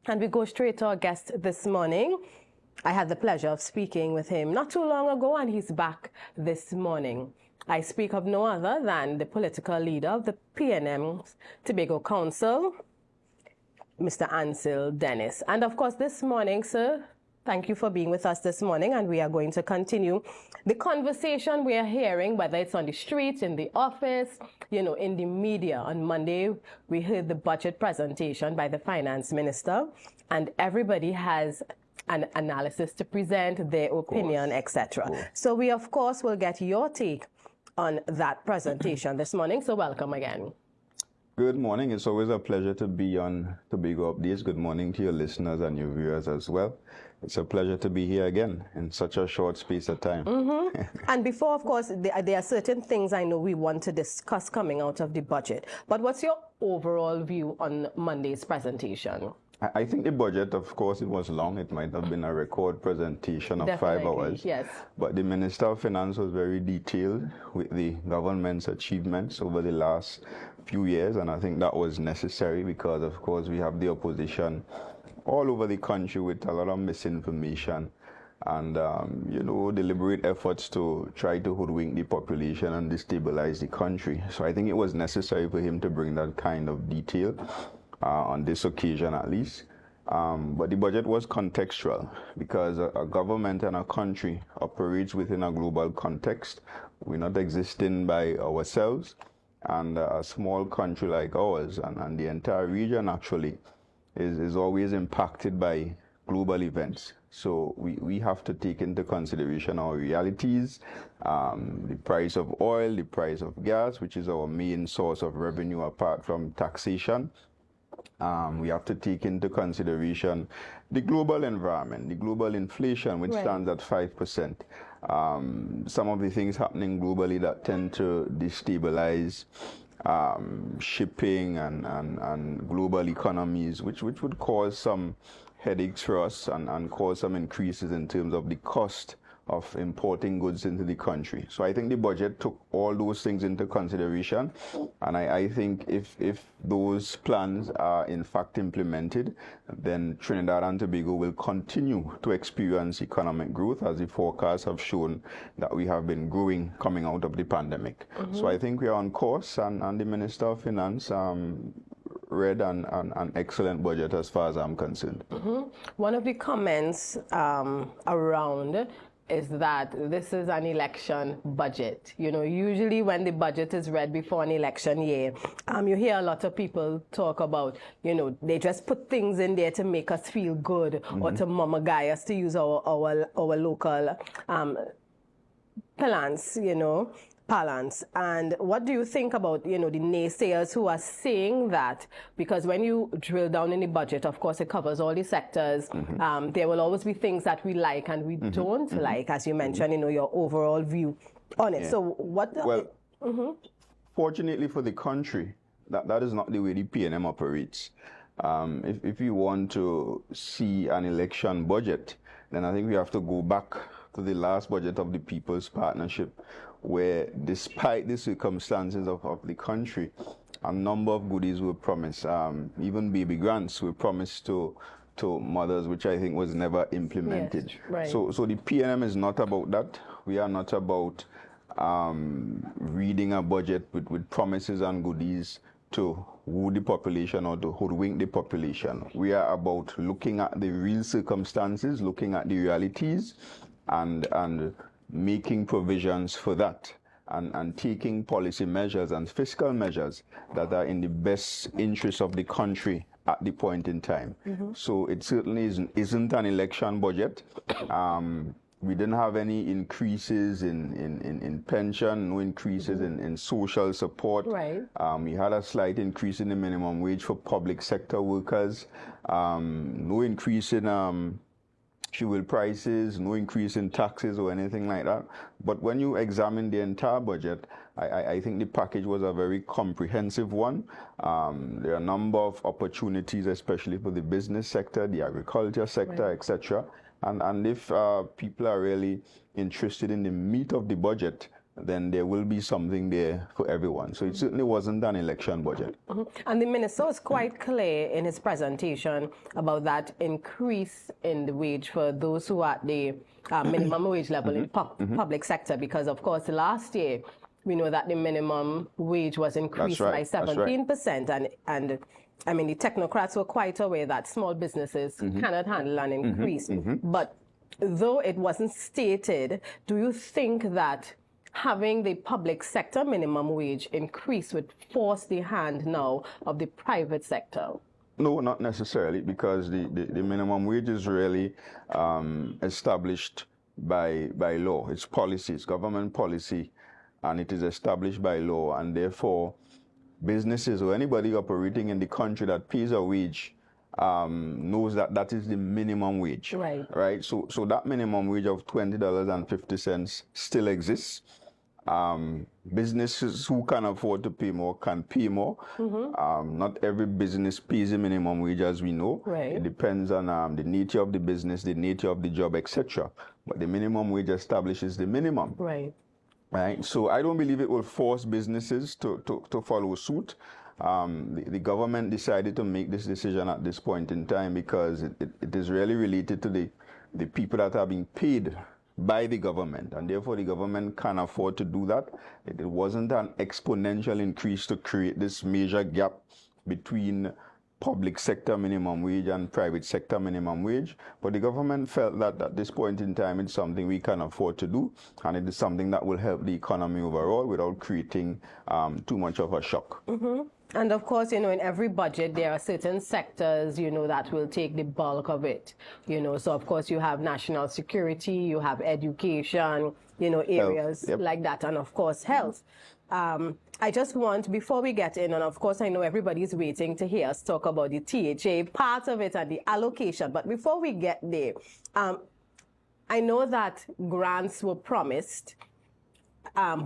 And we go straight to our guest this morning. I had the pleasure of speaking with him not too long ago, and he's back this morning. I speak of no other than the political leader of the Pnm Tobago Council, Mr. Ancil Dennis. And of course, this morning, sir, thank you for being with us this morning, and we are going to continue the conversation we are hearing, whether it's on the streets, in the office, in the media. On Monday, we heard the budget presentation by the finance minister, and everybody has an analysis to present, their opinion, etc. So we, of course, will get your take on that presentation this morning. So welcome again. Good morning. It's always a pleasure to be on Tobago Updates. Good morning to your listeners and your viewers as well. It's a pleasure to be here again in such a short space of time. And before, of course, there are certain things I know we want to discuss coming out of the budget. But what's your overall view on Monday's presentation? I think the budget, of course, it was long. It might have been a record presentation of Definitely, 5 hours. Yes. But the Minister of Finance was very detailed with the government's achievements over the last few years. And I think that was necessary because, of course, we have the opposition all over the country with a lot of misinformation and, deliberate efforts to try to hoodwink the population and destabilize the country. So I think it was necessary for him to bring that kind of detail. On this occasion at least. But the budget was contextual because a government and a country operates within a global context. We're not existing by ourselves, and a small country like ours and the entire region actually is always impacted by global events. So we have to take into consideration our realities, the price of oil, the price of gas, which is our main source of revenue apart from taxation. We have to take into consideration the global environment, the global inflation, which stands at 5%. Some of the things happening globally that tend to destabilize shipping and global economies, which would cause some headaches for us and cause some increases in terms of the cost of importing goods into the country. So I think the budget took all those things into consideration, and I think if those plans are in fact implemented, then Trinidad and Tobago will continue to experience economic growth, as the forecasts have shown that we have been growing coming out of the pandemic. So I think we are on course, and the Minister of Finance read an excellent budget as far as I'm concerned. One of the comments around is that this is an election budget. Usually when the budget is read before an election year, you hear a lot of people talk about, they just put things in there to make us feel good or to mama-guy us, to use our local parlance, balance. And what do you think about, the naysayers who are saying that? Because when you drill down in the budget, of course, it covers all the sectors. There will always be things that we like and we don't like, as you mentioned, your overall view on it. So what... Fortunately for the country, that is not the way the PNM operates. If you want to see an election budget, then I think we have to go back to the last budget of the People's Partnership, where despite the circumstances of the country, a number of goodies were promised. Even baby grants were promised to mothers, which I think was never implemented. Yes, right. So the PNM is not about that. We are not about reading a budget with promises and goodies to woo the population or to hoodwink the population. We are about looking at the real circumstances, looking at the realities, and making provisions for that, and taking policy measures and fiscal measures that are in the best interest of the country at the point in time. So it certainly isn't an election budget. We didn't have any increases in pension, no increases in social support. Right. We had a slight increase in the minimum wage for public sector workers, no increase in fuel prices, no increase in taxes or anything like that. But when you examine the entire budget, I think the package was a very comprehensive one. There are a number of opportunities, especially for the business sector, the agriculture sector, etc. And if people are really interested in the meat of the budget, then there will be something there for everyone. So it certainly wasn't an election budget. And the minister was quite clear in his presentation about that increase in the wage for those who are at the minimum wage level in public sector, because of course last year we know that the minimum wage was increased by 17%, and I mean the technocrats were quite aware that small businesses cannot handle an increase. But though it wasn't stated, do you think that having the public sector minimum wage increase would force the hand now of the private sector? No, not necessarily, because the minimum wage is really established by law. It's policy, it's government policy, and it is established by law, and therefore businesses or anybody operating in the country that pays a wage knows that that is the minimum wage. Right. So that minimum wage of $20.50 still exists. Businesses who can afford to pay more can pay more. Not every business pays a minimum wage, as we know. It depends on the nature of the business, the nature of the job, etc. But the minimum wage establishes the minimum. Right. So I don't believe it will force businesses to follow suit. The government decided to make this decision at this point in time because it is really related to the people that are being paid by the government, and therefore the government can afford to do that. It wasn't an exponential increase to create this major gap between public sector minimum wage and private sector minimum wage, but the government felt that at this point in time it's something we can afford to do, and it is something that will help the economy overall without creating too much of a shock. And of course, in every budget, there are certain sectors, that will take the bulk of it. So of course you have national security, you have education, areas like that, and of course health. I just want, before we get in, and of course I know everybody's waiting to hear us talk about the THA part of it and the allocation, but before we get there, I know that grants were promised,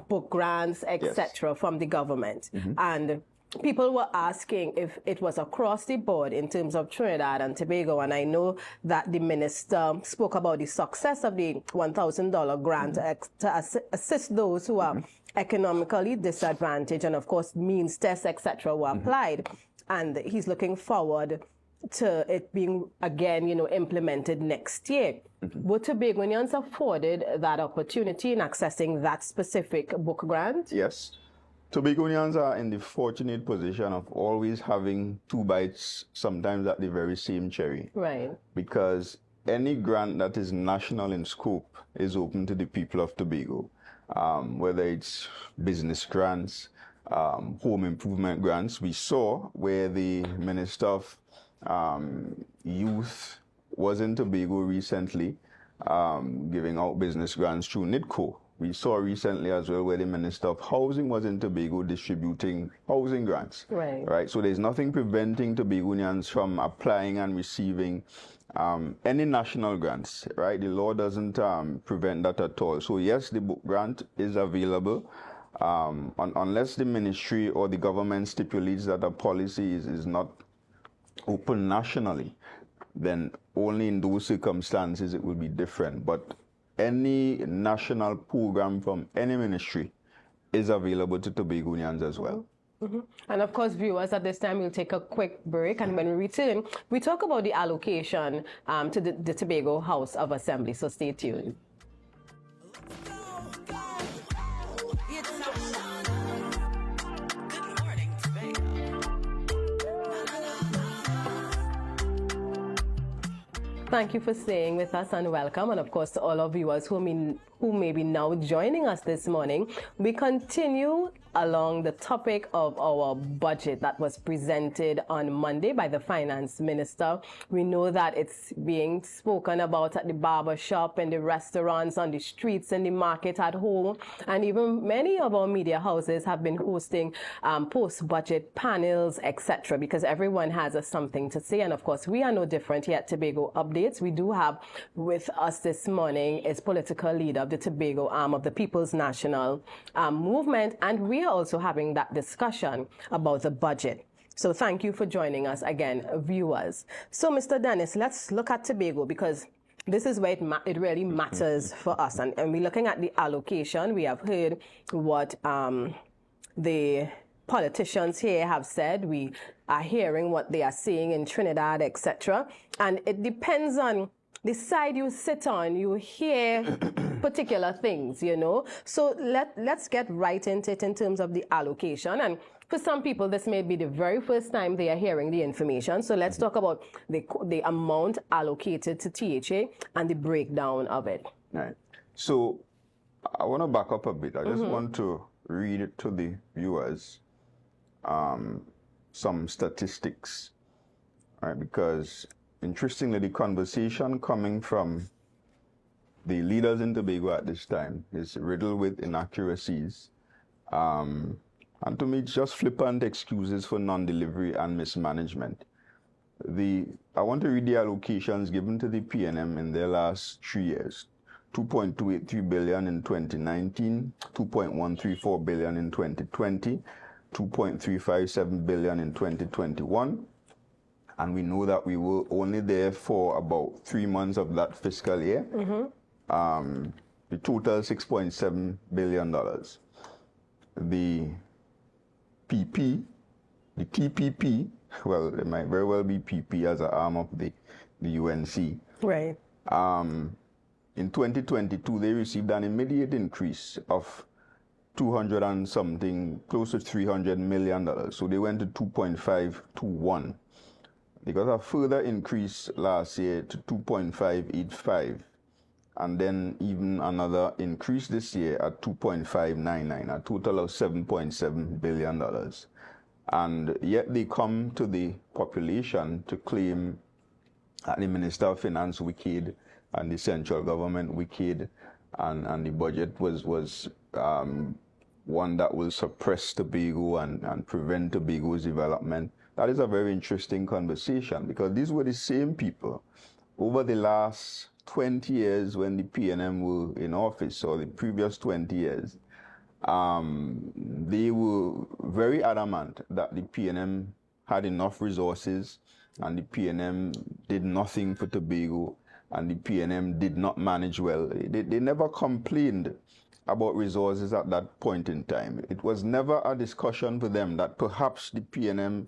book grants, etc. from the government, and people were asking if it was across the board in terms of Trinidad and Tobago, and I know that the minister spoke about the success of the $1,000 grant to assist those who are economically disadvantaged, and of course means tests, etc. were applied, and he's looking forward to it being again, implemented next year. Were Tobagonians afforded that opportunity in accessing that specific book grant? Yes. Tobagonians are in the fortunate position of always having two bites, sometimes at the very same cherry. Because any grant that is national in scope is open to the people of Tobago, whether it's business grants, home improvement grants. We saw where the Minister of Youth was in Tobago recently, giving out business grants through NIDCO. We saw recently as well where the Minister of Housing was in Tobago distributing housing grants. Right. So there's nothing preventing Tobagonians from applying and receiving any national grants. Right. The law doesn't prevent that at all. So yes, the book grant is available. Unless the ministry or the government stipulates that a policy is not open nationally, then only in those circumstances it will be different. But any national program from any ministry is available to Tobagonians as well. And of course, viewers, at this time we'll take a quick break, and when we return, we talk about the allocation to the Tobago House of Assembly. So stay tuned. Thank you for staying with us, and welcome, and of course to all our viewers who may be now joining us this morning. We continue along the topic of our budget that was presented on Monday by the Finance Minister. We know that it's being spoken about at the barber shop, in the restaurants, on the streets, in the market, at home, and even many of our media houses have been hosting post-budget panels, etc., because everyone has something to say. And of course, we are no different here at Tobago Updates. We do have with us this morning is political leader of the Tobago arm of the People's National Movement, and we are also having that discussion about the budget. So thank you for joining us again, viewers. So Mr. Dennis, let's look at Tobago, because this is where it really matters for us. And we're looking at the allocation. We have heard what the politicians here have said. We are hearing what they are seeing in Trinidad, etc. And it depends on the side you sit on. You hear particular things, you know. So let's get right into it in terms of the allocation. And for some people, this may be the very first time they are hearing the information. So let's talk about the amount allocated to THA and the breakdown of it. Right. So I want to back up a bit. I just want to read it to the viewers some statistics, right? Because interestingly, the conversation coming from the leaders in Tobago at this time is riddled with inaccuracies. And to me, it's just flippant excuses for non-delivery and mismanagement. I want to read the allocations given to the PNM in their last 3 years. 2.283 billion in 2019, 2.134 billion in 2020, 2.357 billion in 2021. And we know that we were only there for about 3 months of that fiscal year. The total $6.7 billion. The PP, the TPP, well, it might very well be PP as an arm of the UNC. Right. In 2022, they received an immediate increase of 200 and something, close to $300 million. So they went to 2.521. They got a further increase last year to 2.585. And then even another increase this year at 2.599, a total of $7.7 billion. And yet they come to the population to claim that the Minister of Finance wicked and the central government wicked, and the budget was one that will suppress Tobago and prevent Tobago's development. That is a very interesting conversation, because these were the same people over the last 20 years when the PNM were in office, or the previous 20 years. They were very adamant that the PNM had enough resources and the PNM did nothing for Tobago and the PNM did not manage well. They never complained about resources at that point in time. It was never a discussion for them that perhaps the PNM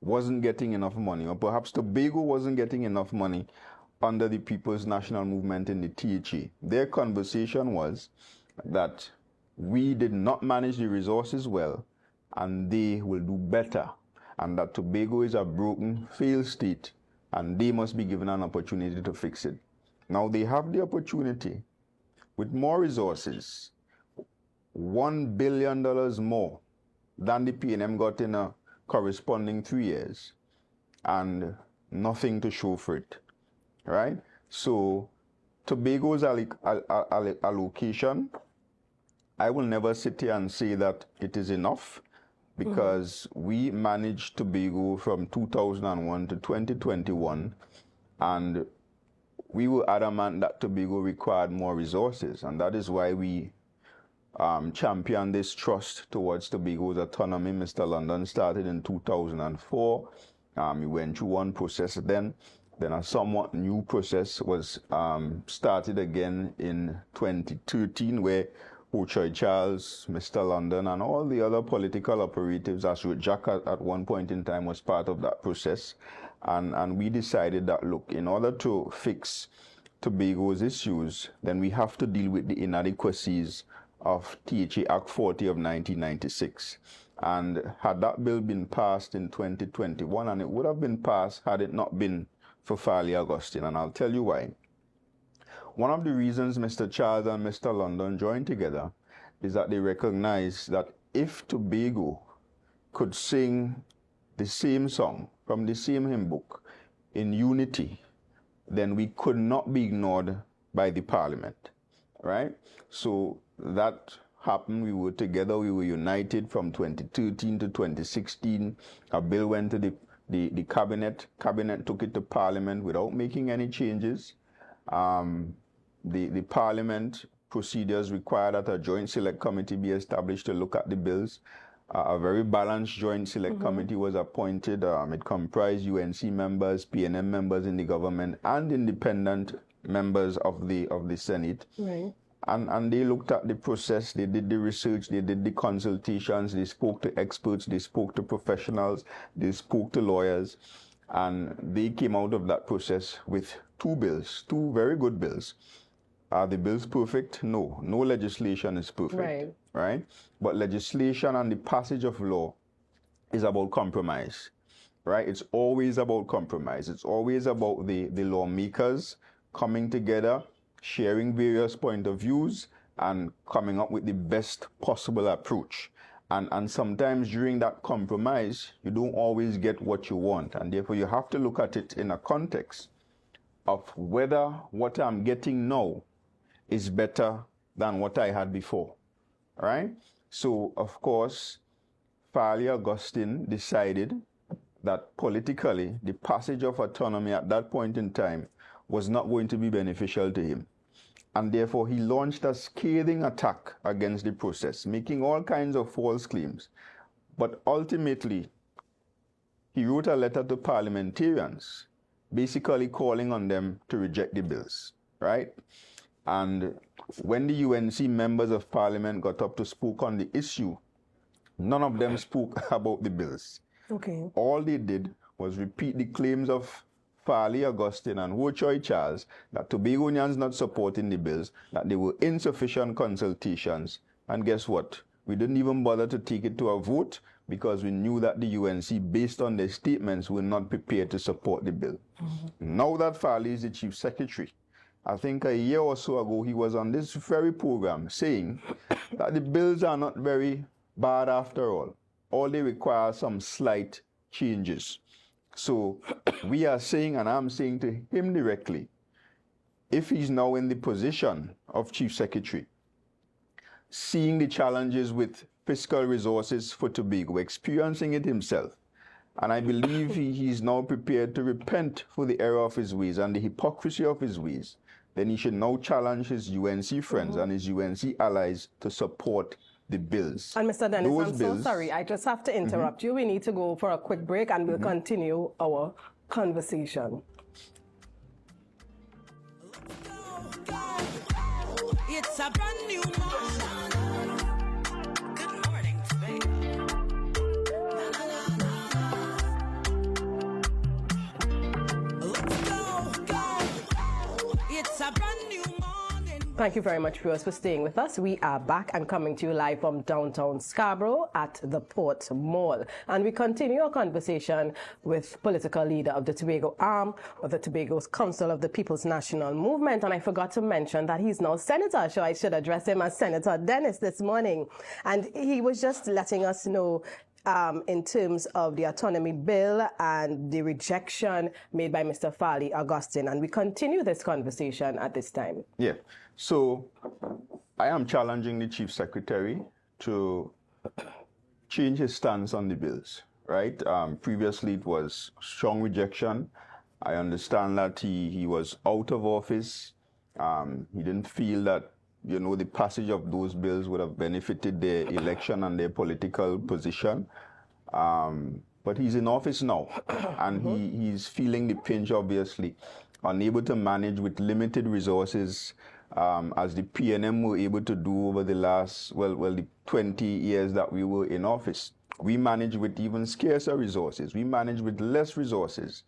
wasn't getting enough money, or perhaps Tobago wasn't getting enough money under the People's National Movement in the THA. Their conversation was that we did not manage the resources well and they will do better, and that Tobago is a broken, failed state and they must be given an opportunity to fix it. Now they have the opportunity with more resources, $1 billion more than the PNM got in a corresponding 3 years, and nothing to show for it, right? So Tobago's allocation, I will never sit here and say that it is enough, because we managed Tobago from 2001 to 2021, and we were adamant that Tobago required more resources, and that is why we championed this trust towards Tobago's autonomy. Mr. London started in 2004. We went through one process then a somewhat new process was started again in 2013, where Ho-Choi Charles, Mr. London, and all the other political operatives, as Jack at one point in time was part of that process. And we decided that, look, in order to fix Tobago's issues, then we have to deal with the inadequacies of THA Act 40 of 1996. And had that bill been passed in 2021, and it would have been passed had it not been for Farley Augustine, and I'll tell you why. One of the reasons Mr. Charles and Mr. London joined together is that they recognized that if Tobago could sing the same song from the same hymn book in unity, then we could not be ignored by the Parliament, right? So that happened. We were together, we were united from 2013 to 2016. A bill went to the cabinet. Cabinet took it to Parliament without making any changes. The Parliament procedures require that a joint select committee be established to look at the bills. a very balanced joint select committee was appointed. It comprised UNC members, PNM members in the government, and independent members of the Senate. Right. And they looked at the process, they did the research, they did the consultations, they spoke to experts, they spoke to professionals, they spoke to lawyers, and they came out of that process with two bills, two very good bills. Are the bills perfect? No. No legislation is perfect. Right? But legislation and the passage of law is about compromise. Right? It's always about compromise. It's always about the lawmakers coming together, sharing various point of views, and coming up with the best possible approach. And sometimes during that compromise, you don't always get what you want. And therefore, you have to look at it in a context of whether what I'm getting now is better than what I had before, right? So, of course, Farley Augustine decided that politically, the passage of autonomy at that point in time was not going to be beneficial to him. And therefore, he launched a scathing attack against the process, making all kinds of false claims. But ultimately, he wrote a letter to parliamentarians, basically calling on them to reject the bills, right? And when the UNC members of parliament got up to speak on the issue, none of them spoke about the bills. Okay. All they did was repeat the claims of Farley Augustine and Ho Choi Charles that Tobagonians not supporting the bills, that there were insufficient consultations. And guess what? We didn't even bother to take it to a vote because we knew that the UNC, based on their statements, were not prepared to support the bill. Now that Farley is the chief secretary, I think a year or so ago, he was on this very program saying that the bills are not very bad after all. All they require some slight changes. So we are saying, and I'm saying to him directly, if he's now in the position of chief secretary, seeing the challenges with fiscal resources for Tobago, experiencing it himself, and I believe he's now prepared to repent for the error of his ways and the hypocrisy of his ways, then he should now challenge his UNC friends and his UNC allies to support the bills. And Mr. Dennis, I'm so sorry. I just have to interrupt you. We need to go for a quick break and we'll continue our conversation. It's a brand new morning. Good morning, let's go. It's a brand new morning. Thank you very much, viewers, for staying with us. We are back and coming to you live from downtown Scarborough at the Port Mall. And we continue our conversation with political leader of the Tobago arm of the Tobago Council of the People's National Movement. And I forgot to mention that he's now Senator, so I should address him as Senator Dennis this morning. And he was just letting us know in terms of the autonomy bill and the rejection made by Mr. Farley Augustine. And we continue this conversation at this time. Yeah. So I am challenging the Chief Secretary to change his stance on the bills, right? Previously, it was strong rejection. I understand that he was out of office. He didn't feel that, you know, the passage of those bills would have benefited their election and their political position. But he's in office now, and he's feeling the pinch, obviously, unable to manage with limited resources, as the PNM were able to do over the last, the 20 years that we were in office. We managed with even scarcer resources. We managed with less resources.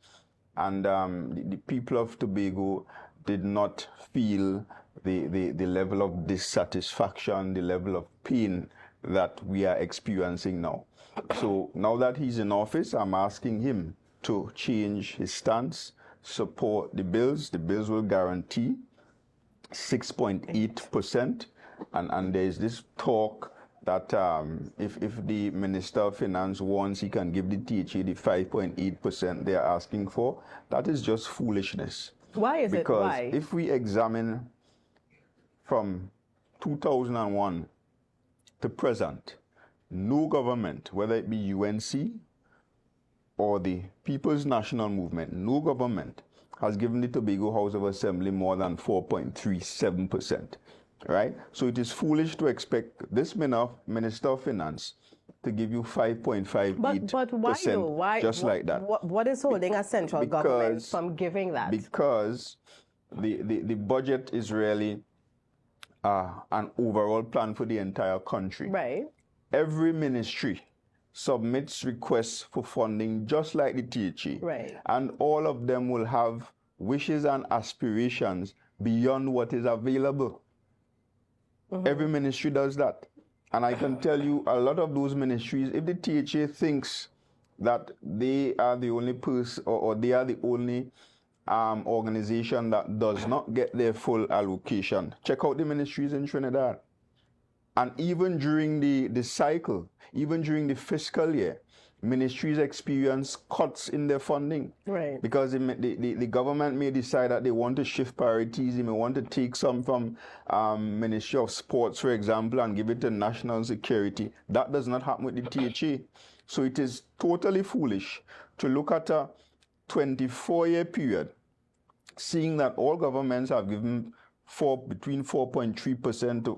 And the people of Tobago did not feel the level of dissatisfaction, the level of pain that we are experiencing now. So now that he's in office, I'm asking him to change his stance, support the bills. The bills will guarantee 6.8%. And there's this talk that if the Minister of Finance wants, he can give the THA the 5.8% they're asking for. That is just foolishness. Why is it? Why? Because if we examine from 2001 to present, no government, whether it be UNC or the People's National Movement, no government has given the Tobago House of Assembly more than 4.37%, right? So it is foolish to expect this Minister of Finance to give you 5.58%. But why though? Why? Just like that. What is holding a central government from giving that? Because the budget is really an overall plan for the entire country. Right. Every ministry submits requests for funding just like the THE. Right. And all of them will have wishes and aspirations beyond what is available. Every ministry does that. And I can tell you a lot of those ministries, if the THA thinks that they are the only person or they are the only organization that does not get their full allocation, check out the ministries in Trinidad. And even during the cycle, even during the fiscal year, ministries experience cuts in their funding. Right. Because the government may decide that they want to shift priorities. They may want to take some from Ministry of Sports, for example, and give it to national security. That does not happen with the THA. So it is totally foolish to look at a 24-year period, seeing that all governments have given between 4.3%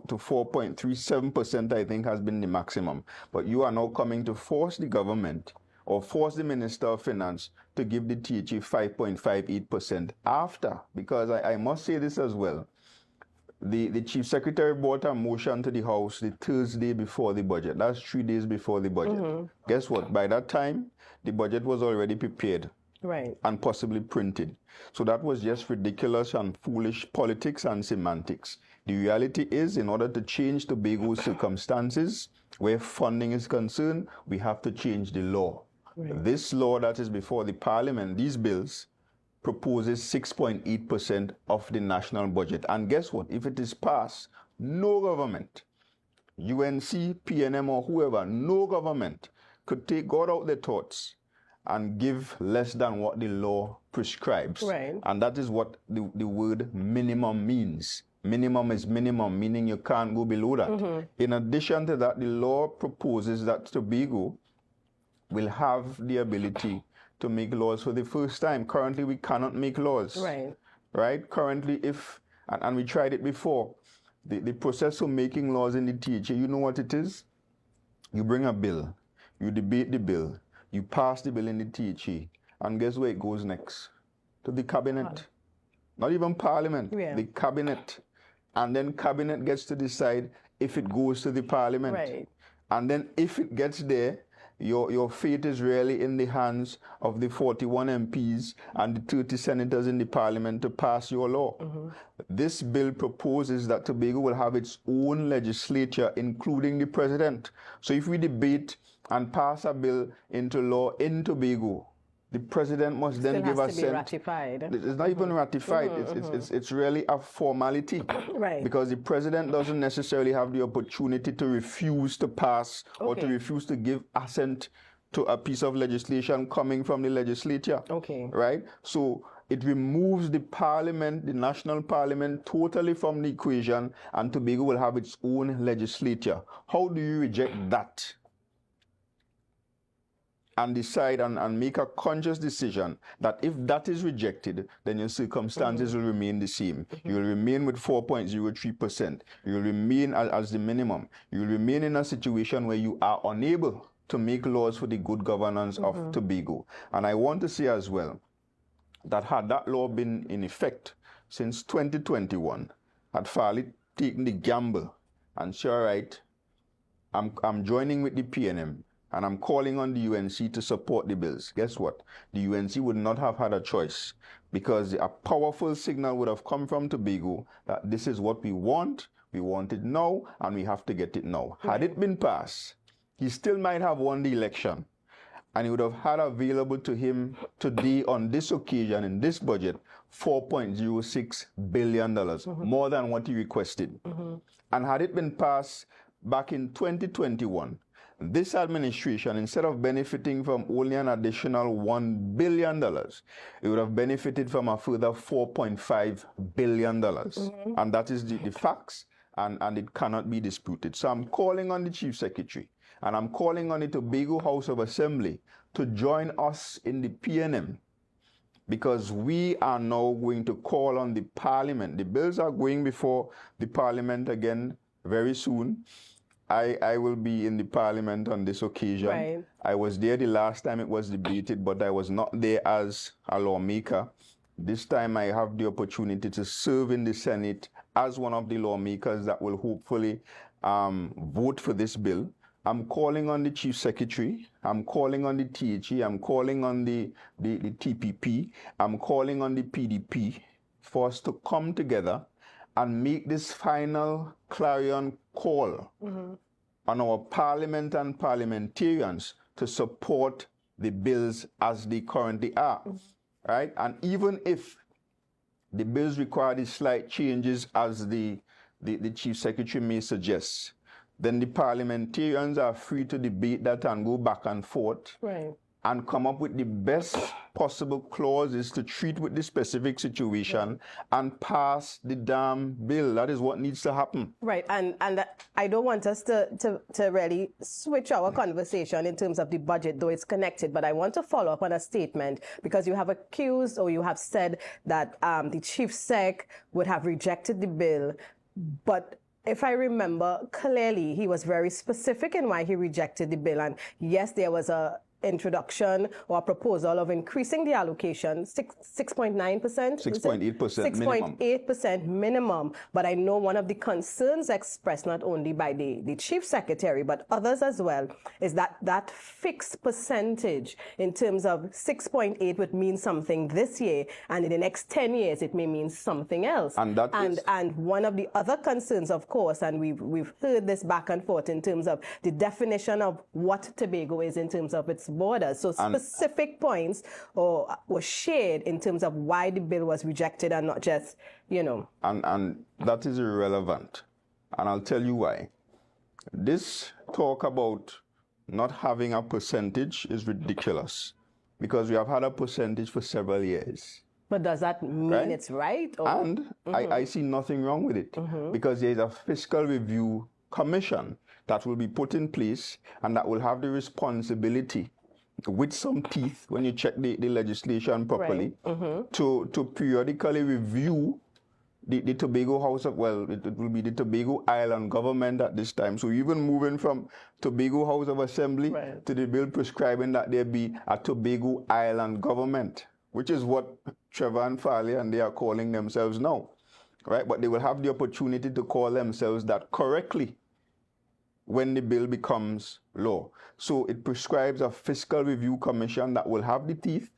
to 4.37%, I think, has been the maximum. But you are now coming to force the government or force the Minister of Finance to give the THA 5.58% after, because I must say this as well. The Chief Secretary brought a motion to the House the Thursday before the budget. That's 3 days before the budget. Guess what? By that time, the budget was already prepared. Right. And possibly printed. So that was just ridiculous and foolish politics and semantics. The reality is, in order to change Tobago's circumstances, where funding is concerned, we have to change the law. Right. This law that is before the Parliament, these bills, proposes 6.8% of the national budget. And guess what? If it is passed, no government, UNC, PNM or whoever, no government could take God out their thoughts and give less than what the law prescribes. Right. And that is what the word minimum means. Minimum is minimum, meaning you can't go below that. In addition to that, the law proposes that Tobago will have the ability to make laws for the first time. Currently, we cannot make laws. Right. Right? Currently, and we tried it before, the process of making laws in the THA, you know what it is? You bring a bill, you debate the bill, you pass the bill in the THA, and guess where it goes next? To the cabinet. Not even Parliament, the cabinet. And then cabinet gets to decide if it goes to the Parliament. Right. And then if it gets there, your fate is really in the hands of the 41 MPs and the 30 senators in the Parliament to pass your law. This bill proposes that Tobago will have its own legislature, including the president. So if we debate and pass a bill into law in Tobago, the president must then give assent. Be ratified. It's not even ratified. It's really a formality. Right. Because the president doesn't necessarily have the opportunity to refuse to pass or to refuse to give assent to a piece of legislation coming from the legislature. Okay. Right? So it removes the parliament, the national parliament, totally from the equation, and Tobago will have its own legislature. How do you reject that? And decide and make a conscious decision that if that is rejected, then your circumstances will remain the same. You will remain with 4.03%. You will remain as the minimum. You will remain in a situation where you are unable to make laws for the good governance of Tobago. And I want to say as well that had that law been in effect since 2021, had Farley taken the gamble and said, all right, I'm joining with the PNM, and I'm calling on the UNC to support the bills. Guess what? The UNC would not have had a choice, because a powerful signal would have come from Tobago that this is what we want it now, and we have to get it now. Had it been passed, he still might have won the election, and he would have had available to him today on this occasion in this budget $4.06 billion, more than what he requested. And had it been passed back in 2021, this administration, instead of benefiting from only an additional $1 billion, it would have benefited from a further $4.5 billion. And that is the facts, and it cannot be disputed. So I'm calling on the Chief Secretary, and I'm calling on the Tobago House of Assembly to join us in the PNM, because we are now going to call on the Parliament. The bills are going before the Parliament again very soon. I will be in the parliament on this occasion. Right. I was there the last time it was debated, but I was not there as a lawmaker. This time I have the opportunity to serve in the Senate as one of the lawmakers that will hopefully vote for this bill. I'm calling on the Chief Secretary, I'm calling on the THE, I'm calling on the TPP, I'm calling on the PDP for us to come together and make this final clarion call on our parliament and parliamentarians to support the bills as they currently are, right? And even if the bills require the slight changes as the Chief Secretary may suggest, then the parliamentarians are free to debate that and go back and forth and come up with the best possible clauses to treat with the specific situation and pass the damn bill. That is what needs to happen. Right, and I don't want us to really switch our conversation in terms of the budget, though it's connected, but I want to follow up on a statement because you have accused or you have said that the Chief Sec would have rejected the bill, but if I remember clearly, he was very specific in why he rejected the bill. And yes, there was a introduction or a proposal of increasing the allocation 6.9%, 6.8% minimum. 6.8% minimum. But I know one of the concerns expressed not only by the Chief Secretary but others as well is that that fixed percentage in terms of 6.8 would mean something this year, and in the next 10 years it may mean something else. And one of the other concerns, of course, and we've heard this back and forth in terms of the definition of what Tobago is in terms of its borders. So specific points were shared in terms of why the bill was rejected and not just, And that is irrelevant. And I'll tell you why. This talk about not having a percentage is ridiculous because we have had a percentage for several years. But does that mean it's right? Or? And I see nothing wrong with it because there is a fiscal review commission that will be put in place and that will have the responsibility with some teeth when you check the legislation properly to periodically review the Tobago House of, it will be the Tobago Island government at this time. So even moving from Tobago House of Assembly to the bill prescribing that there be a Tobago Island government, which is what Trevor and Farley and they are calling themselves now, right? But they will have the opportunity to call themselves that correctly when the bill becomes law. So it prescribes a fiscal review commission that will have the teeth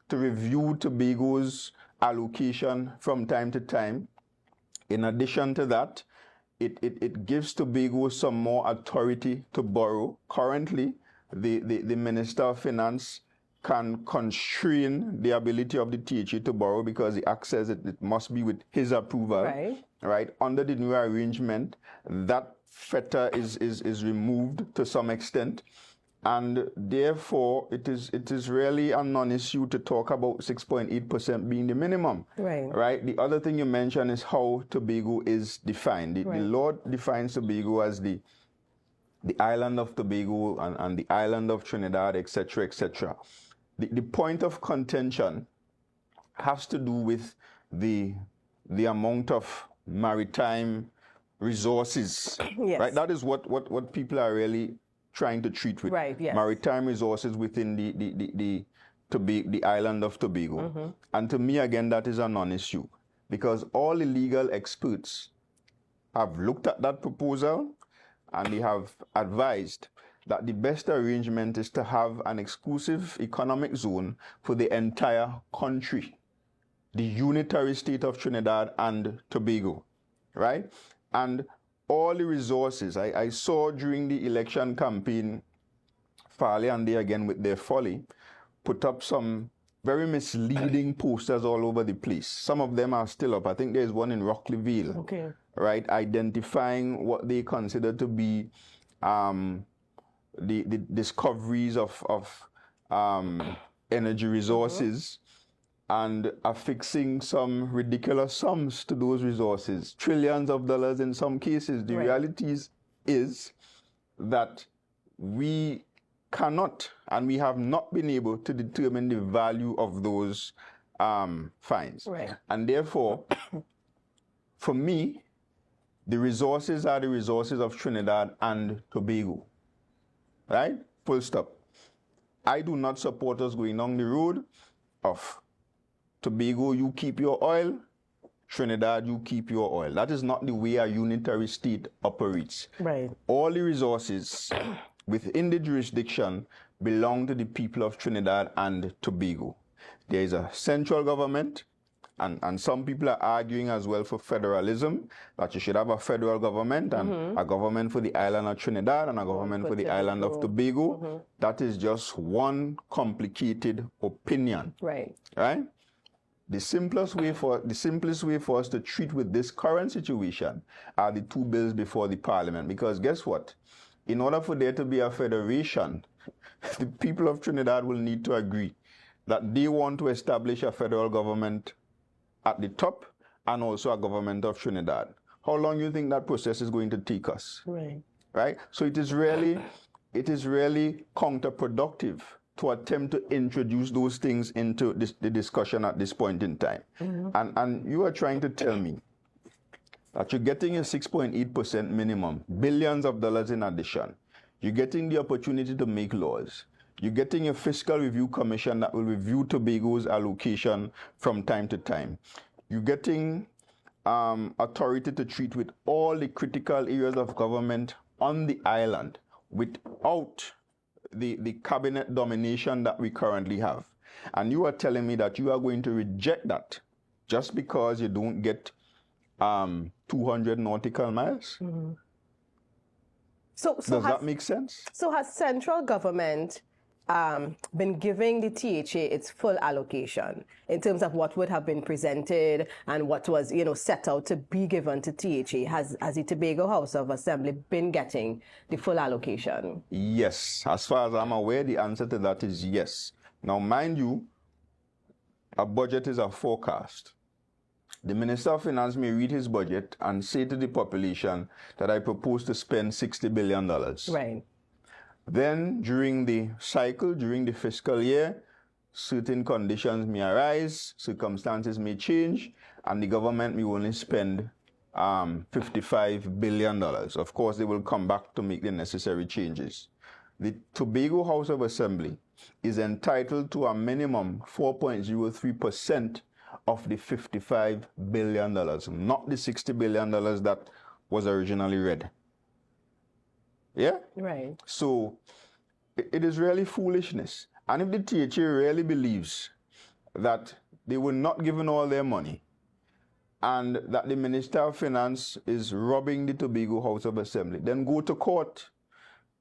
to review Tobago's allocation from time to time. In addition to that, it gives Tobago some more authority to borrow. Currently, the Minister of Finance can constrain the ability of the THE to borrow because the act says it must be with his approval. Right? Under the new arrangement, that fetter is removed to some extent, and therefore it is really a non-issue to talk about 6.8% being the minimum. Right? The other thing you mentioned is how Tobago is defined. The law defines Tobago as the island of Tobago and the island of Trinidad, etc., etc. The point of contention has to do with the amount of maritime resources, right? That is what people are really trying to treat with. Maritime resources within the island of Tobago. And to me, again, that is a non-issue because all the legal experts have looked at that proposal and they have advised that the best arrangement is to have an exclusive economic zone for the entire country, the unitary state of Trinidad and Tobago, right? And all the resources, I saw during the election campaign, Farley and they again with their folly, put up some very misleading posters all over the place. Some of them are still up. I think there's one in Rockleyville, right, identifying what they consider to be the discoveries of energy resources and affixing some ridiculous sums to those resources, trillions of dollars in some cases. The reality is that we cannot and we have not been able to determine the value of those fines. And therefore, for me, The resources are the resources of Trinidad and Tobago. Right? Full stop. I do not support us going down the road of Tobago, you keep your oil, Trinidad, you keep your oil. That is not the way a unitary state operates. Right. All the resources within the jurisdiction belong to the people of Trinidad and Tobago. There is a central government, and some people are arguing as well for federalism, that you should have a federal government and a government for the island of Trinidad and a government for the island of Tobago. That is just one complicated opinion. Right. Right? The simplest way for us to treat with this current situation are the two bills before the parliament. Because guess what? In order for there to be a federation, the people of Trinidad will need to agree that they want to establish a federal government at the top and also a government of Trinidad. How long do you think that process is going to take us? Right. Right? So it is really counterproductive to attempt to introduce those things into the discussion at this point in time. And you are trying to tell me that you're getting a 6.8% minimum, billions of dollars in addition. You're getting the opportunity to make laws. You're getting a fiscal review commission that will review Tobago's allocation from time to time. You're getting authority to treat with all the critical areas of government on the island without the cabinet domination that we currently have. And you are telling me that you are going to reject that just because you don't get 200 nautical miles? So does that make sense? So has central government been giving the THA its full allocation in terms of what would have been presented and what was, set out to be given to THA? Has the Tobago House of Assembly been getting the full allocation? Yes. As far as I'm aware, the answer to that is yes. Now, mind you, a budget is a forecast. The Minister of Finance may read his budget and say to the population that I propose to spend $60 billion. Right. Then, during the cycle, during the fiscal year, certain conditions may arise, circumstances may change, and the government may only spend $55 billion. Of course, they will come back to make the necessary changes. The Tobago House of Assembly is entitled to a minimum 4.03% of the $55 billion, not the $60 billion that was originally read. Yeah? Right. So it is really foolishness. And if the THA really believes that they were not given all their money and that the Minister of Finance is robbing the Tobago House of Assembly, then go to court.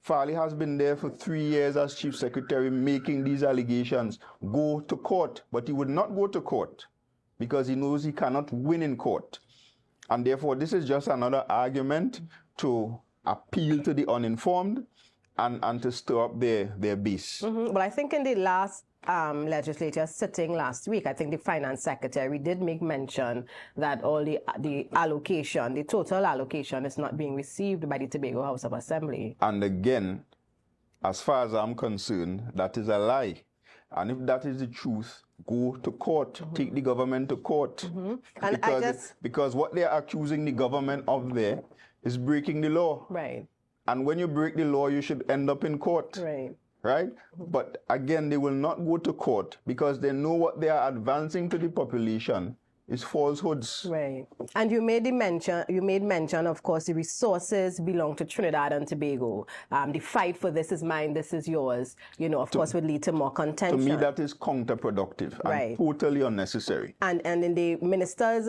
Farley has been there for 3 years as Chief Secretary making these allegations. Go to court. But he would not go to court because he knows he cannot win in court. And therefore, this is just another argument to appeal to the uninformed and to stir up their base. Well, I think in the last legislature sitting last week, I think the Finance Secretary did make mention that all the allocation, the total allocation is not being received by the Tobago House of Assembly. And again, as far as I'm concerned, that is a lie. And if that is the truth, go to court, take the government to court. And because what they're accusing the government of there is breaking the law. Right. And when you break the law, you should end up in court. Right. Right? But again, they will not go to court because they know what they are advancing to the population is falsehoods. Right. And you made mention, of course, the resources belong to Trinidad and Tobago. The fight for this is mine, this is yours, of course, would lead to more contention. To me, that is counterproductive and totally unnecessary. And in the minister's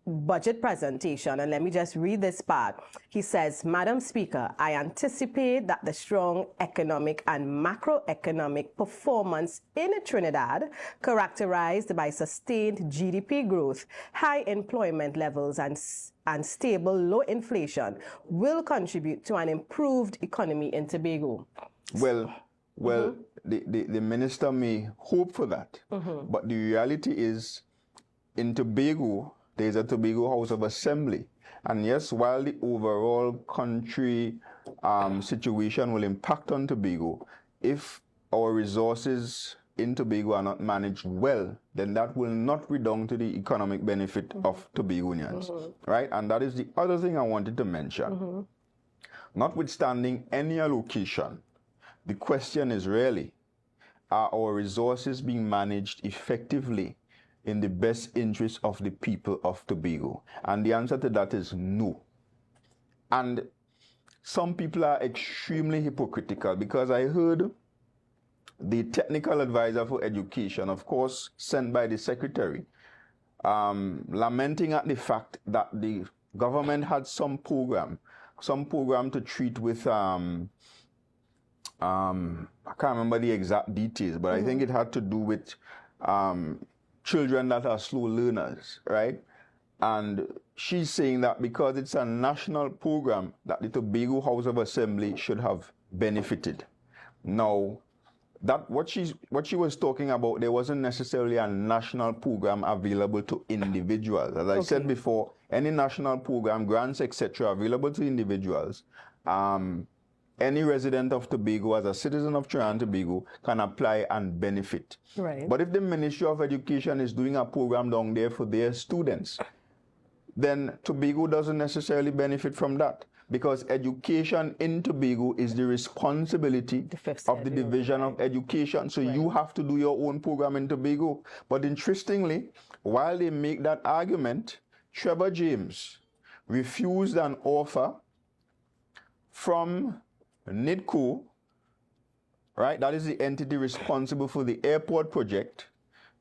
budget presentation, and let me just read this part. He says, Madam Speaker, I anticipate that the strong economic and macroeconomic performance in Trinidad, characterized by sustained GDP growth, high employment levels, and stable low inflation, will contribute to an improved economy in Tobago. Well, the minister may hope for that, but the reality is, in Tobago, there's a Tobago House of Assembly. And yes, while the overall country situation will impact on Tobago, if our resources in Tobago are not managed well, then that will not redound to the economic benefit of Tobagonians, right? And that is the other thing I wanted to mention. Notwithstanding any allocation, the question is really, are our resources being managed effectively in the best interest of the people of Tobago? And the answer to that is no. And some people are extremely hypocritical, because I heard the technical advisor for education, of course, sent by the secretary, lamenting at the fact that the government had some program to treat with, I can't remember the exact details, but I think it had to do with children that are slow learners, right? And she's saying that because it's a national program, that the Tobago House of Assembly should have benefited. Now, that what she was talking about, there wasn't necessarily a national program available to individuals. As I said before, any national program, grants, etc., available to individuals, any resident of Tobago, as a citizen of Trinidad and Tobago, can apply and benefit. Right. But if the Ministry of Education is doing a program down there for their students, then Tobago doesn't necessarily benefit from that, because education in Tobago is the responsibility of the Division of Education. So you have to do your own program in Tobago. But interestingly, while they make that argument, Trevor James refused an offer from NIDCO, right? That is the entity responsible for the airport project,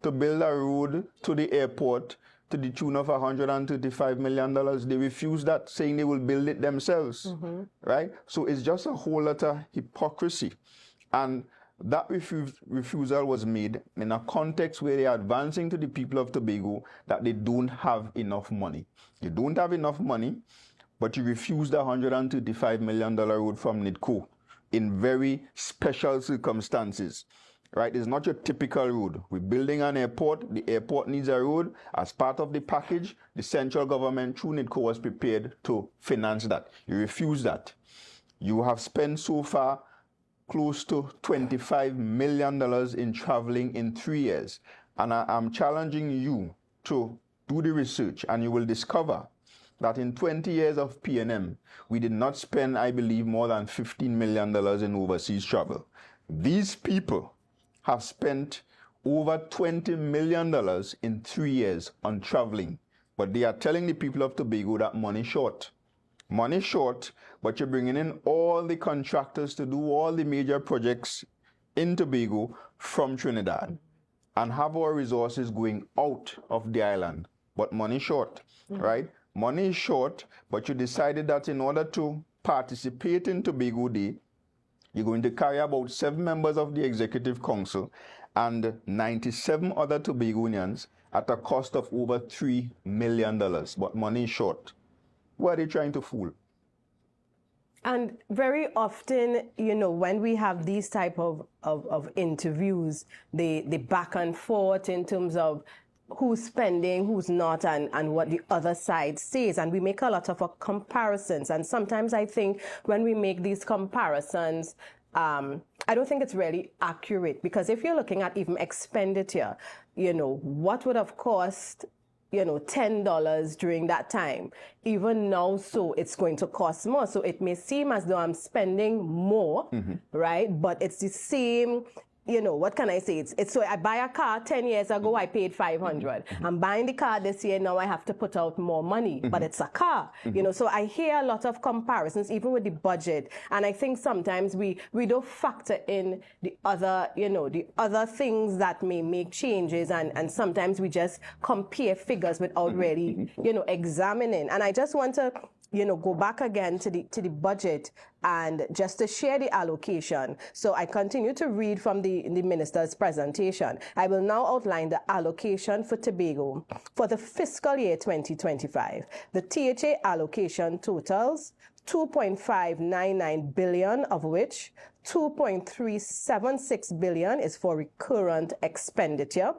to build a road to the airport to the tune of $135 million. They refused that, saying they will build it themselves, right? So it's just a whole lot of hypocrisy. And that refusal was made in a context where they are advancing to the people of Tobago that they don't have enough money. You don't have enough money, but you refused a $135 million road from NIDCO in very special circumstances. Right, it's not your typical road. We're building an airport. The airport needs a road. As part of the package, the central government, through NIDCO, was prepared to finance that. You refuse that. You have spent so far close to $25 million in traveling in 3 years. And I'm challenging you to do the research, and you will discover that in 20 years of Pnm, we did not spend, I believe, more than $15 million in overseas travel. These people have spent over $20 million in 3 years on traveling. But they are telling the people of Tobago that money short. Money short, but you're bringing in all the contractors to do all the major projects in Tobago from Trinidad and have our resources going out of the island. But money short, right? Money is short, but you decided that in order to participate in Tobago Day, you're going to carry about 7 members of the Executive Council and 97 other Tobagonians at a cost of over $3 million. But money is short. Who are they trying to fool? And very often, you know, when we have these type of interviews, the back and forth in terms of who's spending, who's not, and what the other side says. And we make a lot of comparisons. And sometimes I think when we make these comparisons, I don't think it's really accurate, because if you're looking at even expenditure, you know, what would have cost, you know, $10 during that time, even now, so it's going to cost more. So it may seem as though I'm spending more, right? But it's the same. You know, what can I say? It's so I buy a car 10 years ago, I paid $500. I'm buying the car this year, now I have to put out more money, but it's a car, you know. So I hear a lot of comparisons, even with the budget. And I think sometimes we don't factor in the other, you know, the other things that may make changes. And sometimes we just compare figures without really, you know, examining. And I just want to, you know, go back again to the budget and just to share the allocation. So I continue to read from the minister's presentation. I will now outline the allocation for Tobago for the fiscal year 2025. The THA allocation totals $2.599 billion, of which $2.376 billion is for recurrent expenditure.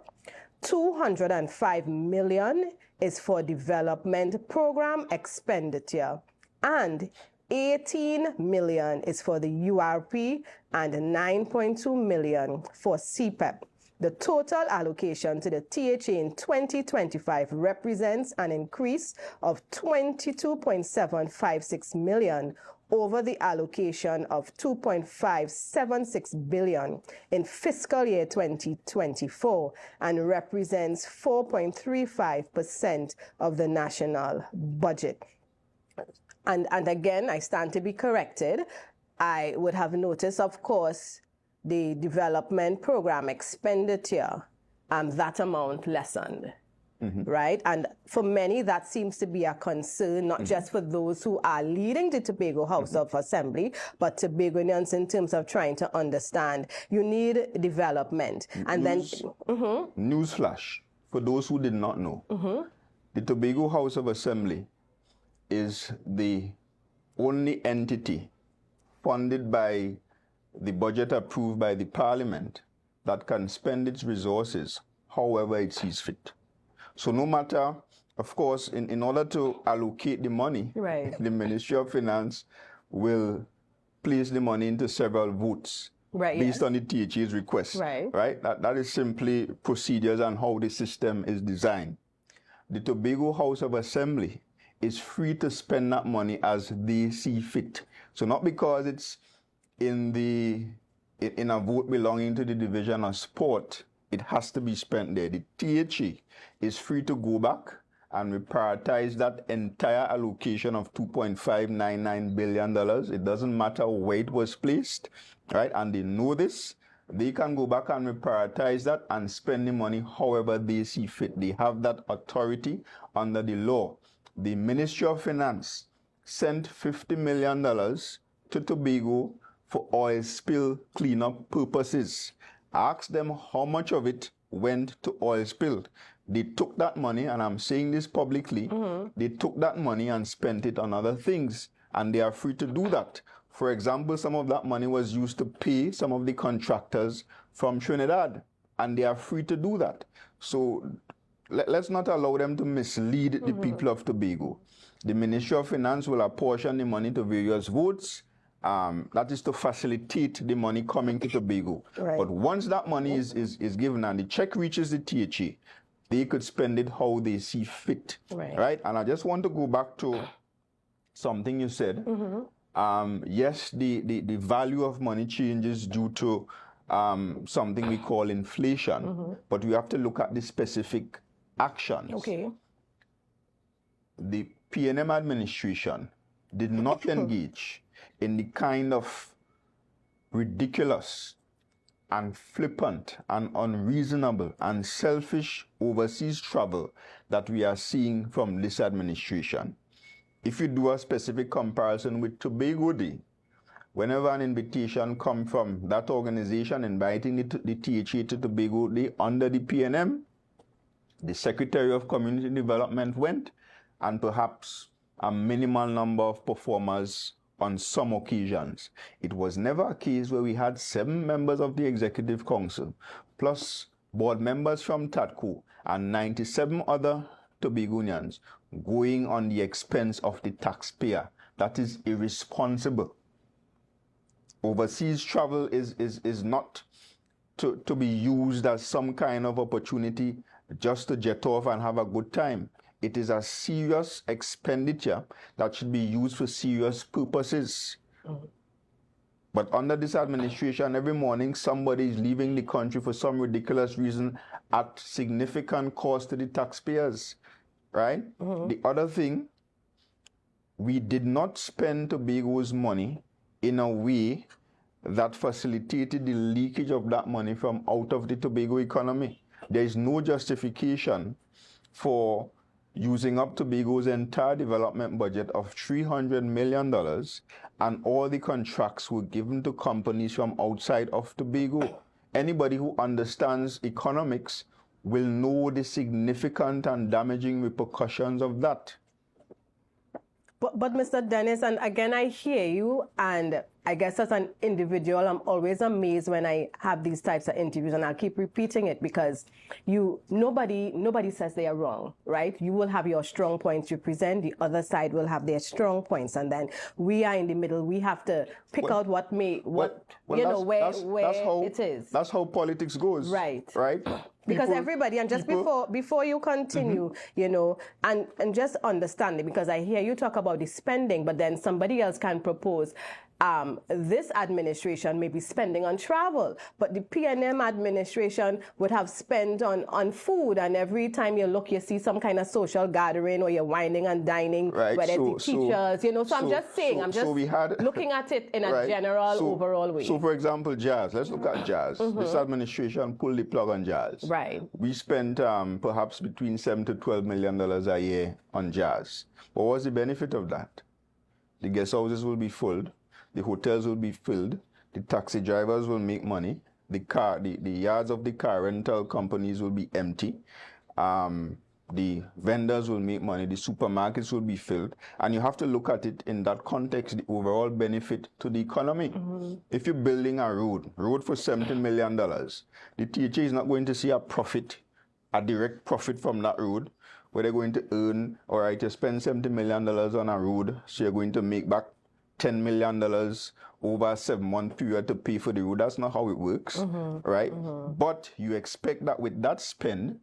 $205 million is for development program expenditure, and $18 million is for the URP and $9.2 million for CPEP. The total allocation to the THA in 2025 represents an increase of 22.756 million over the allocation of 2.576 billion in fiscal year 2024 and represents 4.35% of the national budget. And again, I stand to be corrected. I would have noticed, of course, the development program expenditure, that amount lessened. Right? And for many, that seems to be a concern, not just for those who are leading the Tobago House of Assembly, but Tobagoans in terms of trying to understand. You need development. And Newsflash, for those who did not know, the Tobago House of Assembly is the only entity funded by the budget approved by the Parliament that can spend its resources however it sees fit. So no matter, of course, in order to allocate the money, right, the Ministry of Finance will place the money into several votes based on the THA's request. Right? That is simply procedures and how the system is designed. The Tobago House of Assembly is free to spend that money as they see fit. So not because it's in a vote belonging to the Division of Sport, it has to be spent there. The THA is free to go back and reprioritize that entire allocation of $2.599 billion. It doesn't matter where it was placed, right? And they know this. They can go back and reprioritize that and spend the money however they see fit. They have that authority under the law. The Ministry of Finance sent $50 million to Tobago for oil spill cleanup purposes. Ask them how much of it went to oil spill. They took that money, and I'm saying this publicly, they took that money and spent it on other things, and they are free to do that. For example, some of that money was used to pay some of the contractors from Trinidad, and they are free to do that. So let's not allow them to mislead the people of Tobago. The Ministry of Finance will apportion the money to various votes. That is to facilitate the money coming to Tobago. But once that money is given and the check reaches the THA, they could spend it how they see fit. Right? And I just want to go back to something you said. Yes, the value of money changes due to something we call inflation, but we have to look at the specific actions. The Pnm administration did not engage in the kind of ridiculous and flippant and unreasonable and selfish overseas travel that we are seeing from this administration. If you do a specific comparison with Tobago Day, whenever an invitation comes from that organization inviting the THA to Tobago Day under the Pnm, the Secretary of Community Development went, and perhaps a minimal number of performers on some occasions. It was never a case where we had 7 members of the Executive Council, plus board members from TATCO and 97 other Tobagonians going on the expense of the taxpayer. That is irresponsible. Overseas travel is not to be used as some kind of opportunity just to jet off and have a good time. It is a serious expenditure that should be used for serious purposes. But under this administration, every morning somebody is leaving the country for some ridiculous reason at significant cost to the taxpayers, right? The other thing, we did not spend Tobago's money in a way that facilitated the leakage of that money from out of the Tobago economy. There is no justification for using up Tobago's entire development budget of $300 million, and all the contracts were given to companies from outside of Tobago. Anybody who understands economics will know the significant and damaging repercussions of that. But Mr. Dennis, and again, I hear you, and I guess as an individual, I'm always amazed when I have these types of interviews, and I'll keep repeating it because nobody says they are wrong, right? You will have your strong points you present, the other side will have their strong points, and then we are in the middle. We have to pick out what where it is. That's how politics goes. Right. Right? Because everybody, and just before you continue, you know, and just understanding, because I hear you talk about the spending, but then somebody else can propose this administration may be spending on travel, but the PNM administration would have spent on food, and every time you look, you see some kind of social gathering or you're whining and dining, right. whether it's the teachers, you know. So I'm just saying, I'm just looking at it in a general, overall way. So, for example, jazz. Let's look at jazz. This administration pulled the plug on jazz. Right. We spent perhaps between $7 to $12 million a year on jazz. What was the benefit of that? The guest houses will be filled. The hotels will be filled. The taxi drivers will make money. The yards of the car rental companies will be empty. The vendors will make money. The supermarkets will be filled. And you have to look at it in that context, the overall benefit to the economy. If you're building a road for $17 million, the THA is not going to see a direct profit from that road, where they're going to earn, all right, you spend $70 million on a road, so you're going to make back $10 million over a 7-month period to pay for the road. That's not how it works, right? But you expect that with that spend,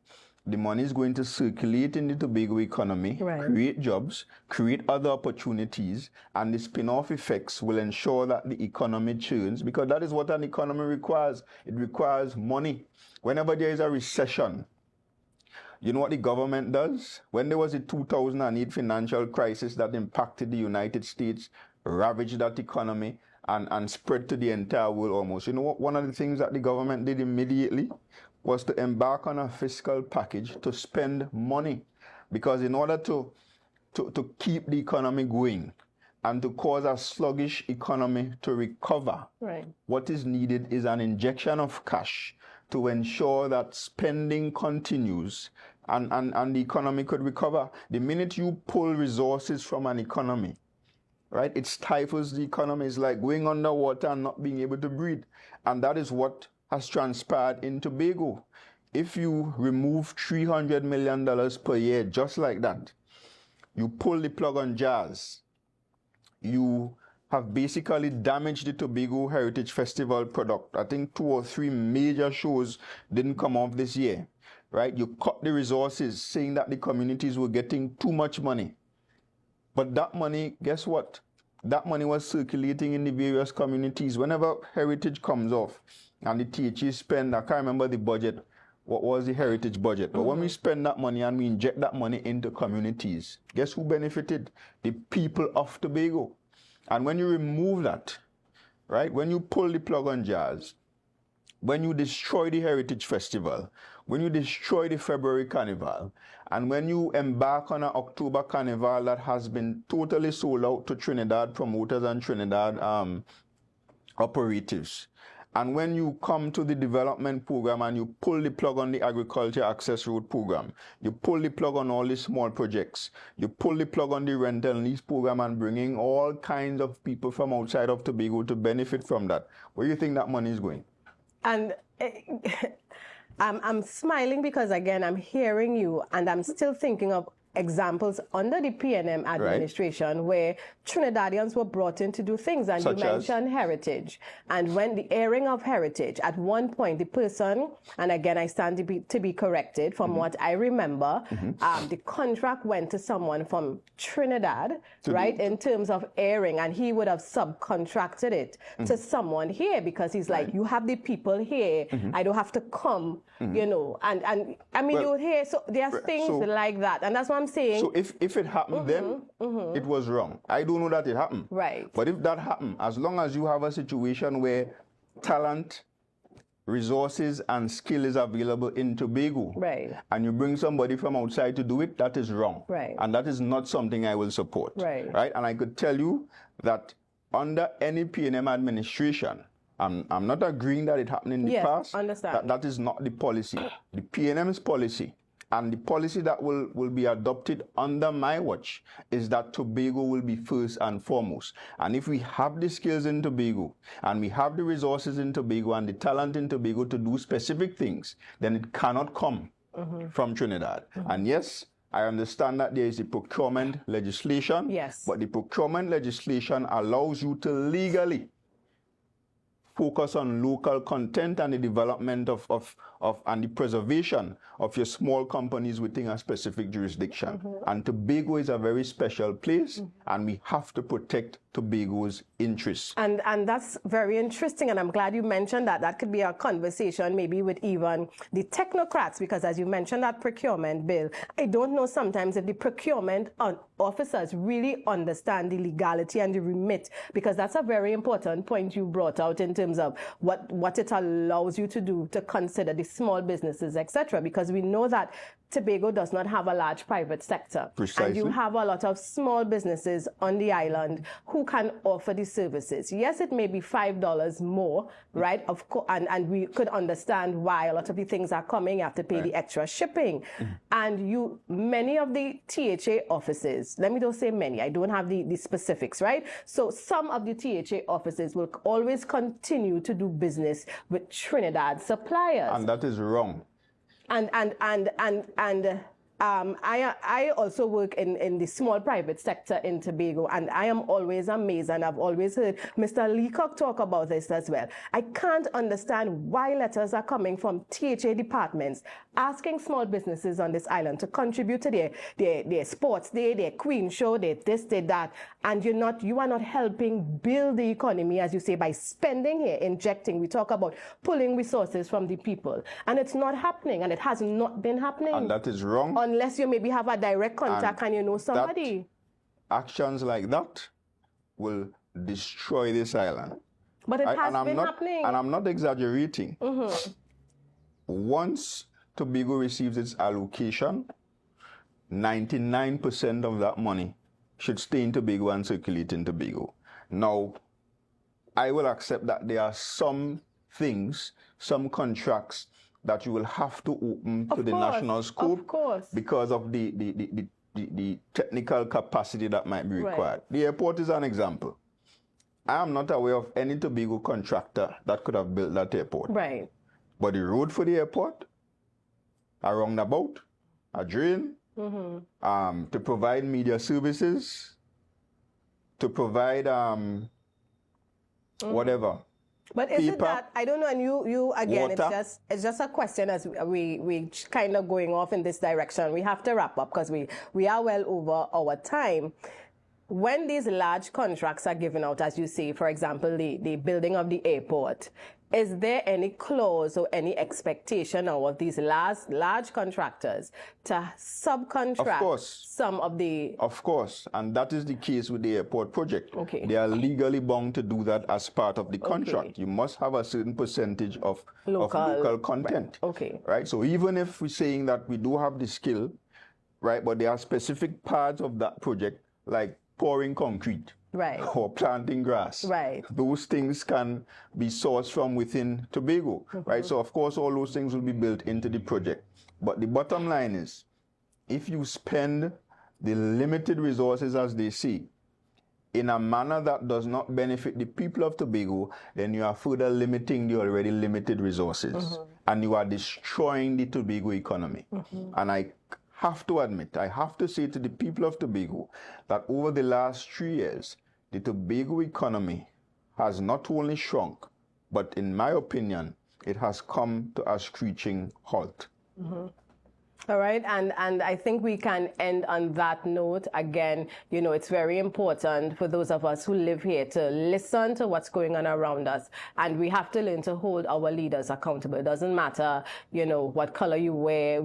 the money is going to circulate in the Tobago economy, create jobs, create other opportunities, and the spin-off effects will ensure that the economy churns, because that is what an economy requires. It requires money. Whenever there is a recession, you know what the government does? When there was a 2008 financial crisis that impacted the United States, ravaged that economy, and spread to the entire world almost. You know what? One of the things that the government did immediately was to embark on a fiscal package to spend money. Because in order to keep the economy going and to cause a sluggish economy to recover, what is needed is an injection of cash to ensure that spending continues and the economy could recover. The minute you pull resources from an economy, right, it stifles the economy. It's like going underwater and not being able to breathe. And that is what has transpired in Tobago. If you remove $300 million per year just like that, you pull the plug on jazz, you have basically damaged the Tobago Heritage Festival product. I think 2 or 3 major shows didn't come off this year, right? You cut the resources, saying that the communities were getting too much money. But that money, guess what? That money was circulating in the various communities. Whenever heritage comes off and the THE spend, I can't remember the budget, what was the heritage budget? But when we spend that money and we inject that money into communities, guess who benefited? The people of Tobago. And when you remove that, right, when you pull the plug on jazz, when you destroy the Heritage Festival, when you destroy the February Carnival, and when you embark on an October Carnival that has been totally sold out to Trinidad promoters and Trinidad operatives, and when you come to the development program and you pull the plug on the Agriculture Access Road program, you pull the plug on all the small projects, you pull the plug on the rental lease program and bringing all kinds of people from outside of Tobago to benefit from that, where do you think that money is going? And I'm smiling because, again, I'm hearing you and I'm still thinking of examples under the PNM administration where Trinidadians were brought in to do things, and you mentioned heritage. And when the airing of heritage, at one point the person, and again I stand to be corrected from what I remember, the contract went to someone from Trinidad, right, in terms of airing, and he would have subcontracted it to someone here because he's like, you have the people here, I don't have to come, you know, and I mean, you hear, so there's things like that, and that's what I'm saying. So if it happened then, it was wrong. I don't know that it happened. Right. But if that happened, as long as you have a situation where talent, resources, and skill is available in Tobago, and you bring somebody from outside to do it, that is wrong. And that is not something I will support. Right. And I could tell you that under any PNM administration, I'm not agreeing that it happened in the past. Understand. That is not the policy. The PNM's policy and the policy that will be adopted under my watch is that Tobago will be first and foremost. And if we have the skills in Tobago, and we have the resources in Tobago and the talent in Tobago to do specific things, then it cannot come from Trinidad. And yes, I understand that there is a procurement legislation, yes, but the procurement legislation allows you to legally focus on local content and the development of and the preservation of your small companies within a specific jurisdiction. And Tobago is a very special place, and we have to protect Tobago's interests. And that's very interesting, and I'm glad you mentioned that. That could be a conversation maybe with even the technocrats, because as you mentioned that procurement bill, I don't know sometimes if the procurement officers really understand the legality and the remit, because that's a very important point you brought out in terms of what it allows you to do to consider the small businesses, etc. Because we know that Tobago does not have a large private sector. Precisely. And you have a lot of small businesses on the island who can offer the services. Yes, it may be $5 more, right? Of course, and we could understand why a lot of the things are coming. You have to pay the extra shipping. And many of the THA offices, let me don't say many, I don't have the specifics, right? So some of the THA offices will always continue to do business with Trinidad suppliers. And that is wrong. I also work in the small private sector in Tobago, and I am always amazed, and I've always heard Mr. Leacock talk about this as well. I can't understand why letters are coming from THA departments asking small businesses on this island to contribute to their sports day, their queen show, their this, their that, and you are not helping build the economy, as you say, by spending here, injecting. We talk about pulling resources from the people, and it's not happening, and it has not been happening. And that is wrong. Unless you maybe have a direct contact and you know somebody. Actions like that will destroy this island. But it has been happening. And I'm not exaggerating. Once Tobago receives its allocation, 99% of that money should stay in Tobago and circulate in Tobago. Now, I will accept that there are some things, some contracts that you will have to open to the national scope because of the technical capacity that might be required. Right. The airport is an example. I am not aware of any Tobago contractor that could have built that airport. Right. But the road for the airport, a roundabout, a drain, to provide media services, to provide whatever. But is it that, I don't know, and you again, it's just a question as we kind of going off in this direction. We have to wrap up because we are well over our time. When these large contracts are given out, as you say, for example, the building of the airport, is there any clause or any expectation of these large contractors to subcontract some of the... Of course, and that is the case with the airport project. Okay. They are legally bound to do that as part of the contract. Okay. You must have a certain percentage of local content. Right. Okay. Right, so even if we're saying that we do have the skill, right, but there are specific parts of that project, like pouring concrete. Right. Or planting grass. Right. Those things can be sourced from within Tobago, right? So, of course, all those things will be built into the project. But the bottom line is, if you spend the limited resources, as they say, in a manner that does not benefit the people of Tobago, then you are further limiting the already limited resources. And you are destroying the Tobago economy. And I have to admit, I have to say to the people of Tobago that over the last 3 years, the Tobago economy has not only shrunk, but in my opinion, it has come to a screeching halt. All right, and I think we can end on that note. Again, it's very important for those of us who live here to listen to what's going on around us, and we have to learn to hold our leaders accountable. It doesn't matter, what color you wear.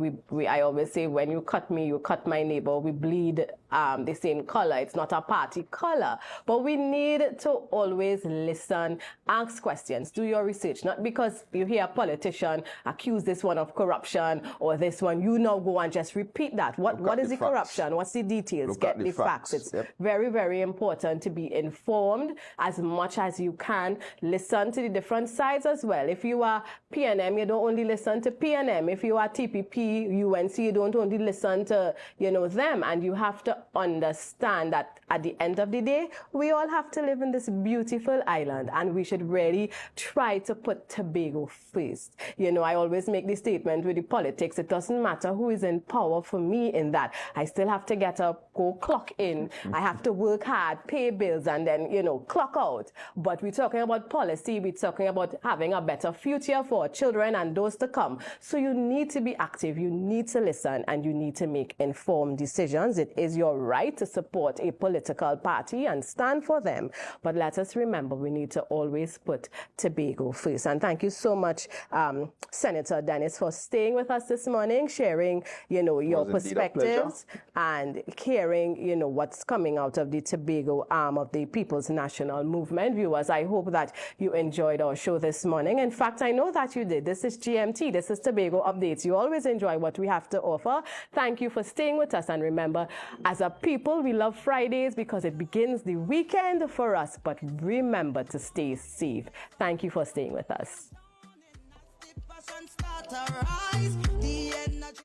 I always say, when you cut me, you cut my neighbor. We bleed the same color. It's not a party color, but we need to always listen, ask questions, do your research. Not because you hear a politician accuse this one of corruption or this one, now go and just repeat that. What is the corruption? What's the details? Get the facts. It's very, very important to be informed as much as you can. Listen to the different sides as well. If you are PNM, you don't only listen to PNM. If you are TPP, UNC, you don't only listen to, them. And you have to understand that at the end of the day, we all have to live in this beautiful island, and we should really try to put Tobago first. I always make the statement with the politics, it doesn't matter who is in power for me in that. I still have to get up, go clock in. I have to work hard, pay bills, and then, clock out. But we're talking about policy, we're talking about having a better future for our children and those to come. So you need to be active, you need to listen, and you need to make informed decisions. It is your right to support a political party and stand for them. But let us remember, we need to always put Tobago first. And thank you so much, Senator Dennis, for staying with us this morning, sharing, your perspectives and hearing, what's coming out of the Tobago arm of the People's National Movement. Viewers, I hope that you enjoyed our show this morning. In fact, I know that you did. This is GMT. This is Tobago Updates. You always enjoy what we have to offer. Thank you for staying with us. And remember, as a people, we love Fridays because it begins the weekend for us. But remember to stay safe. Thank you for staying with us.